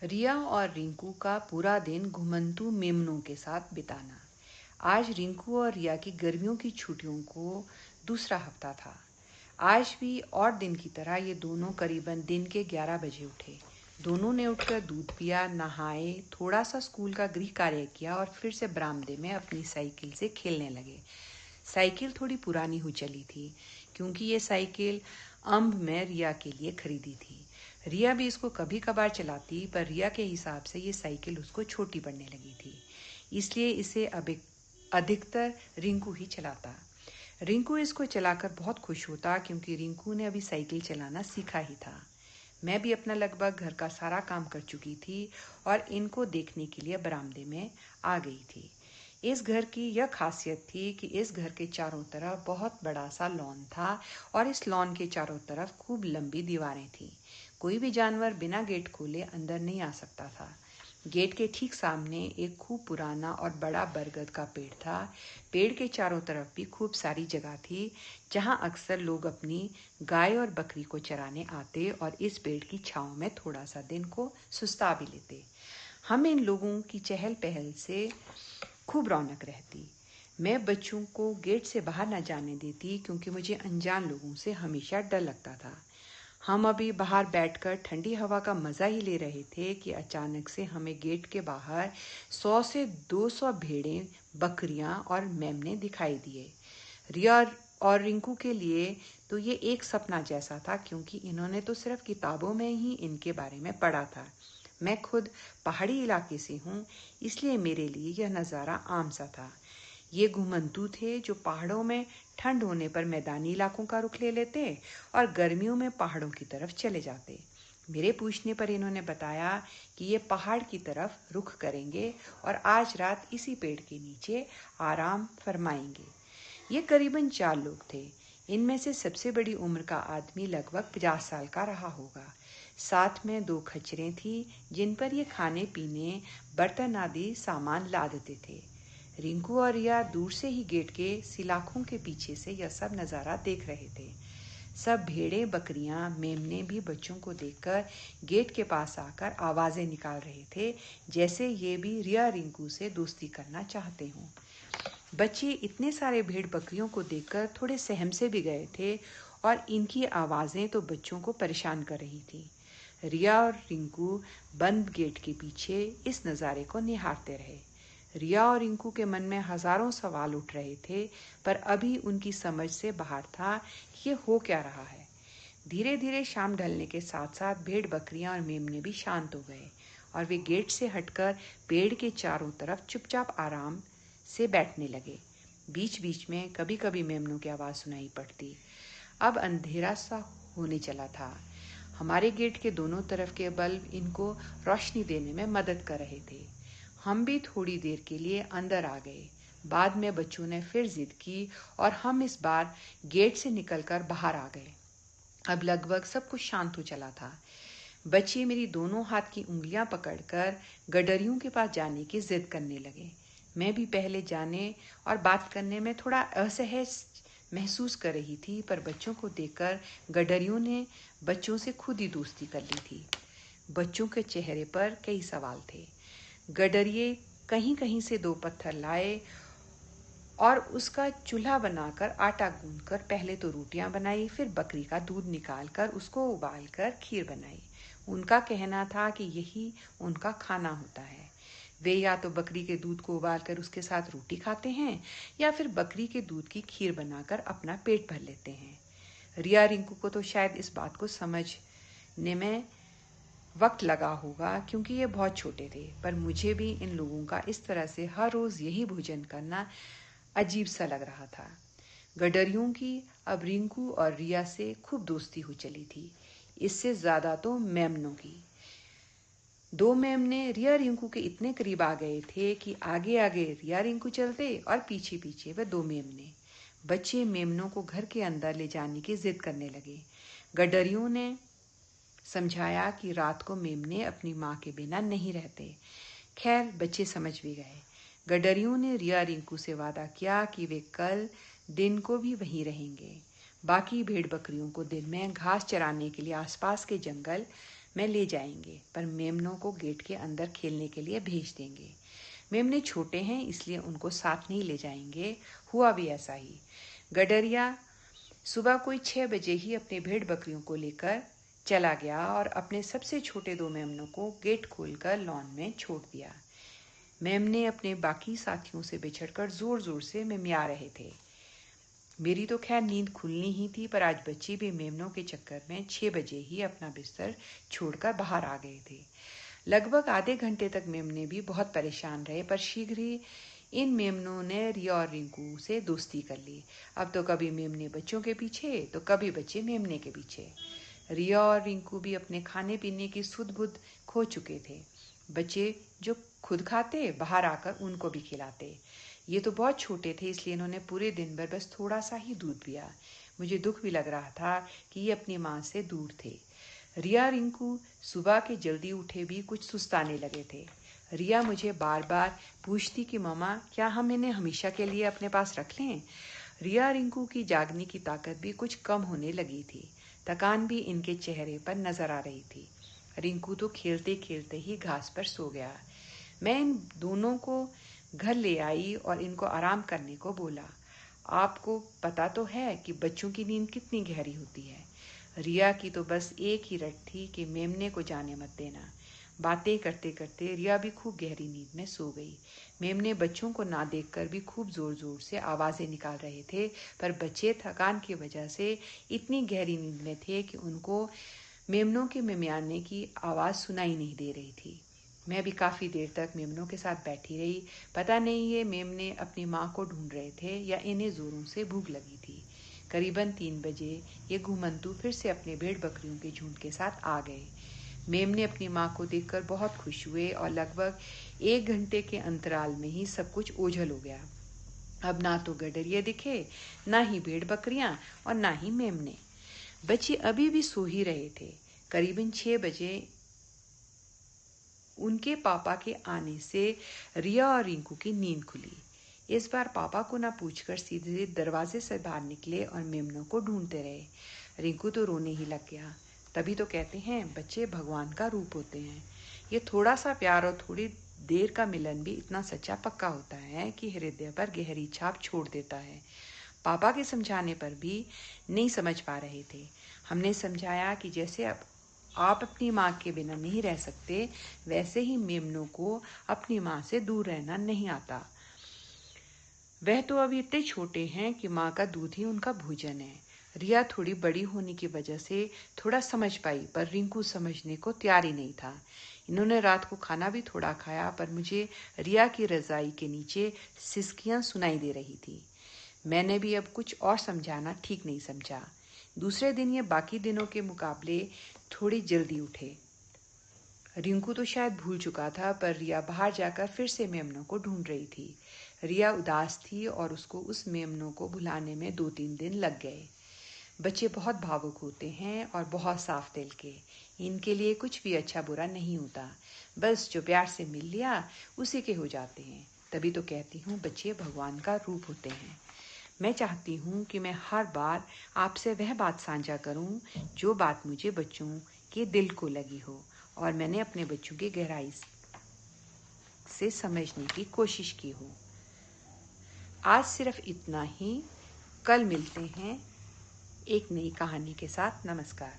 रिया और रिंकू का पूरा दिन घुमंतू मेमनों के साथ बिताना। आज रिंकू और रिया की गर्मियों की छुट्टियों को दूसरा हफ्ता था। आज भी और दिन की तरह ये दोनों करीबन दिन के 11 बजे उठे। दोनों ने उठकर दूध पिया, नहाए, थोड़ा सा स्कूल का गृह कार्य किया और फिर से बरामदे में अपनी साइकिल से खेलने लगे। साइकिल थोड़ी पुरानी हो चली थी क्योंकि ये साइकिल अम्ब में रिया के लिए खरीदी थी। रिया भी इसको कभी कभार चलाती, पर रिया के हिसाब से ये साइकिल उसको छोटी पड़ने लगी थी, इसलिए इसे अब अधिकतर रिंकू ही चलाता। रिंकू इसको चलाकर बहुत खुश होता क्योंकि रिंकू ने अभी साइकिल चलाना सीखा ही था। मैं भी अपना लगभग घर का सारा काम कर चुकी थी और इनको देखने के लिए बरामदे में आ गई थी। इस घर की यह खासियत थी कि इस घर के चारों तरफ बहुत बड़ा सा लॉन था और इस लॉन के चारों तरफ खूब लंबी दीवारें थीं। कोई भी जानवर बिना गेट खोले अंदर नहीं आ सकता था। गेट के ठीक सामने एक खूब पुराना और बड़ा बरगद का पेड़ था। पेड़ के चारों तरफ भी खूब सारी जगह थी जहां अक्सर लोग अपनी गाय और बकरी को चराने आते और इस पेड़ की छांव में थोड़ा सा दिन को सुस्ता भी लेते। हम इन लोगों की चहल पहल से खूब रौनक रहती। मैं बच्चों को गेट से बाहर न जाने देती क्योंकि मुझे अनजान लोगों से हमेशा डर लगता था। हम अभी बाहर बैठकर ठंडी हवा का मजा ही ले रहे थे कि अचानक से हमें गेट के बाहर 100 से 200 भेड़ें, बकरियां और मेमने दिखाई दिए। रिया और रिंकू के लिए तो ये एक सपना जैसा था क्योंकि इन्होंने तो सिर्फ किताबों में ही इनके बारे में पढ़ा था। मैं खुद पहाड़ी इलाके से हूँ, इसलिए मेरे लिए यह नज़ारा आम सा था। ये घुमंतू थे जो पहाड़ों में ठंड होने पर मैदानी इलाकों का रुख ले लेते और गर्मियों में पहाड़ों की तरफ चले जाते। मेरे पूछने पर इन्होंने बताया कि ये पहाड़ की तरफ रुख करेंगे और आज रात इसी पेड़ के नीचे आराम फरमाएंगे। ये करीबन 4 लोग थे। इनमें से सबसे बड़ी उम्र का आदमी लगभग 50 साल का रहा होगा। साथ में 2 खच्चरें थी जिन पर ये खाने पीने, बर्तन आदि सामान लादते थे। रिंकू और रिया दूर से ही गेट के सिलाखों के पीछे से यह सब नज़ारा देख रहे थे। सब भेड़ें, बकरियां, मेमने भी बच्चों को देखकर गेट के पास आकर आवाज़ें निकाल रहे थे, जैसे ये भी रिया रिंकू से दोस्ती करना चाहते हों। बच्चे इतने सारे भेड़ बकरियों को देखकर थोड़े सहम से भी गए थे और इनकी आवाज़ें तो बच्चों को परेशान कर रही थी। रिया और रिंकू बंद गेट के पीछे इस नज़ारे को निहारते रहे। रिया और रिंकू के मन में हजारों सवाल उठ रहे थे, पर अभी उनकी समझ से बाहर था कि ये हो क्या रहा है। धीरे धीरे शाम ढलने के साथ साथ भेड़, बकरियां और मेमने भी शांत हो गए और वे गेट से हटकर पेड़ के चारों तरफ चुपचाप आराम से बैठने लगे। बीच बीच में कभी कभी मेमनों की आवाज़ सुनाई पड़ती। अब अंधेरा सा होने चला था। हमारे गेट के दोनों तरफ के बल्ब इनको रोशनी देने में मदद कर रहे थे। हम भी थोड़ी देर के लिए अंदर आ गए। बाद में बच्चों ने फिर जिद की और हम इस बार गेट से निकलकर बाहर आ गए। अब लगभग सब कुछ शांत हो चला था। बच्चे मेरी दोनों हाथ की उंगलियां पकड़कर गडरियों के पास जाने की जिद करने लगे। मैं भी पहले जाने और बात करने में थोड़ा असहज महसूस कर रही थी, पर बच्चों को देखकर गडरियों ने बच्चों से खुद ही दोस्ती कर ली थी। बच्चों के चेहरे पर कई सवाल थे। गडरिये कहीं कहीं से 2 पत्थर लाए और उसका चूल्हा बनाकर आटा गूंथकर पहले तो रोटियां बनाई, फिर बकरी का दूध निकालकर उसको उबालकर खीर बनाई। उनका कहना था कि यही उनका खाना होता है। वे या तो बकरी के दूध को उबालकर उसके साथ रोटी खाते हैं या फिर बकरी के दूध की खीर बनाकर अपना पेट भर लेते हैं। रिया रिंकू को तो शायद इस बात को समझने में वक्त लगा होगा क्योंकि ये बहुत छोटे थे, पर मुझे भी इन लोगों का इस तरह से हर रोज यही भोजन करना अजीब सा लग रहा था। गडरियों की अब रिंकू और रिया से खूब दोस्ती हो चली थी। इससे ज्यादा तो मेमनों की। 2 मेमने रिया रिंकू के इतने करीब आ गए थे कि आगे आगे रिया रिंकू चलते और पीछे पीछे वे 2 मेमने। बच्चे मेमनों को घर के अंदर ले जाने की जिद करने लगे। गडरियों ने समझाया कि रात को मेमने अपनी माँ के बिना नहीं रहते। खैर बच्चे समझ भी गए। गडरियों ने रिया रिंकू से वादा किया कि वे कल दिन को भी वहीं रहेंगे। बाकी भेड़ बकरियों को दिन में घास चराने के लिए आसपास के जंगल मैं ले जाएंगे, पर मेमनों को गेट के अंदर खेलने के लिए भेज देंगे। मेमने छोटे हैं इसलिए उनको साथ नहीं ले जाएंगे। हुआ भी ऐसा ही। गडरिया सुबह कोई 6 बजे ही अपने भेड़ बकरियों को लेकर चला गया और अपने सबसे छोटे 2 मेमनों को गेट खोलकर लॉन में छोड़ दिया। मेमने अपने बाकी साथियों से बिछड़कर जोर जोर से मिमिया रहे थे। मेरी तो खैर नींद खुलनी ही थी, पर आज बच्चे भी मेमनों के चक्कर में 6 बजे ही अपना बिस्तर छोड़कर बाहर आ गए थे। लगभग आधे घंटे तक मेमने भी बहुत परेशान रहे, पर शीघ्र ही इन मेमनों ने रिया और रिंकू से दोस्ती कर ली। अब तो कभी मेमने बच्चों के पीछे तो कभी बच्चे मेमने के पीछे। रिया और रिंकू भी अपने खाने पीने की सुध बुध खो चुके थे। बच्चे जो खुद खाते बाहर आकर उनको भी खिलाते। ये तो बहुत छोटे थे, इसलिए इन्होंने पूरे दिन भर बस थोड़ा सा ही दूध पिया। मुझे दुख भी लग रहा था कि ये अपनी माँ से दूर थे। रिया रिंकू सुबह के जल्दी उठे भी कुछ सुस्ताने लगे थे। रिया मुझे बार बार पूछती कि मम्मा, क्या हम इन्हें हमेशा के लिए अपने पास रख लें? रिया रिंकू की जागने की ताकत भी कुछ कम होने लगी थी। थकान भी इनके चेहरे पर नजर आ रही थी। रिंकू तो खेलते खेलते ही घास पर सो गया। मैं इन दोनों को घर ले आई और इनको आराम करने को बोला। आपको पता तो है कि बच्चों की नींद कितनी गहरी होती है। रिया की तो बस एक ही रट थी कि मेमने को जाने मत देना। बातें करते करते रिया भी खूब गहरी नींद में सो गई। मेमने बच्चों को ना देखकर भी खूब जोर जोर से आवाजें निकाल रहे थे, पर बच्चे थकान की वजह से इतनी गहरी नींद में थे कि उनको मेमनों के मिमियाने की आवाज सुनाई नहीं दे रही थी। मैं भी काफी देर तक मेमनों के साथ बैठी रही। पता नहीं ये मेमने अपनी माँ को ढूंढ रहे थे या इन्हें जोरों से भूख लगी थी। करीबन 3 बजे ये घुमंतू फिर से अपने भेड़ बकरियों के झुंड के साथ आ गए। मेमने अपनी माँ को देखकर बहुत खुश हुए और लगभग 1 घंटे के अंतराल में ही सब कुछ ओझल हो गया। अब ना तो गडरिये दिखे, ना ही भेड़ बकरियां और ना ही मेमने। बच्चे अभी भी सो ही रहे थे। करीबन 6 बजे उनके पापा के आने से रिया और रिंकू की नींद खुली। इस बार पापा को ना पूछकर सीधे दरवाजे से बाहर निकले और मेमनों को ढूंढते रहे। रिंकू तो रोने ही लग गया। तभी तो कहते हैं बच्चे भगवान का रूप होते हैं। ये थोड़ा सा प्यार और थोड़ी देर का मिलन भी इतना सच्चा पक्का होता है कि हृदय पर गहरी छाप छोड़ देता है। पापा के समझाने पर भी नहीं समझ पा रहे थे। हमने समझाया कि जैसे अब आप अपनी माँ के बिना नहीं रह सकते, वैसे ही मेमनों को अपनी माँ से दूर रहना नहीं आता। वह तो अभी इतने छोटे हैं कि माँ का दूध ही उनका भोजन है। रिया थोड़ी बड़ी होने की वजह से थोड़ा समझ पाई, पर रिंकू समझने को तैयार ही नहीं था। इन्होंने रात को खाना भी थोड़ा खाया, पर मुझे रिया की रजाई के नीचे सिसकियां सुनाई दे रही थी। मैंने भी अब कुछ और समझाना ठीक नहीं समझा। दूसरे दिन ये बाकी दिनों के मुकाबले थोड़ी जल्दी उठे। रिंकू तो शायद भूल चुका था, पर रिया बाहर जाकर फिर से मेमनों को ढूंढ रही थी। रिया उदास थी और उसको उस मेमनों को भुलाने में 2-3 दिन लग गए। बच्चे बहुत भावुक होते हैं और बहुत साफ दिल के। इनके लिए कुछ भी अच्छा बुरा नहीं होता। बस जो प्यार से मिल लिया उसी के हो जाते हैं। तभी तो कहती हूँ बच्चे भगवान का रूप होते हैं। मैं चाहती हूँ कि मैं हर बार आपसे वह बात साझा करूँ जो बात मुझे बच्चों के दिल को लगी हो और मैंने अपने बच्चों की गहराई से समझने की कोशिश की हो। आज सिर्फ इतना ही। कल मिलते हैं एक नई कहानी के साथ। नमस्कार।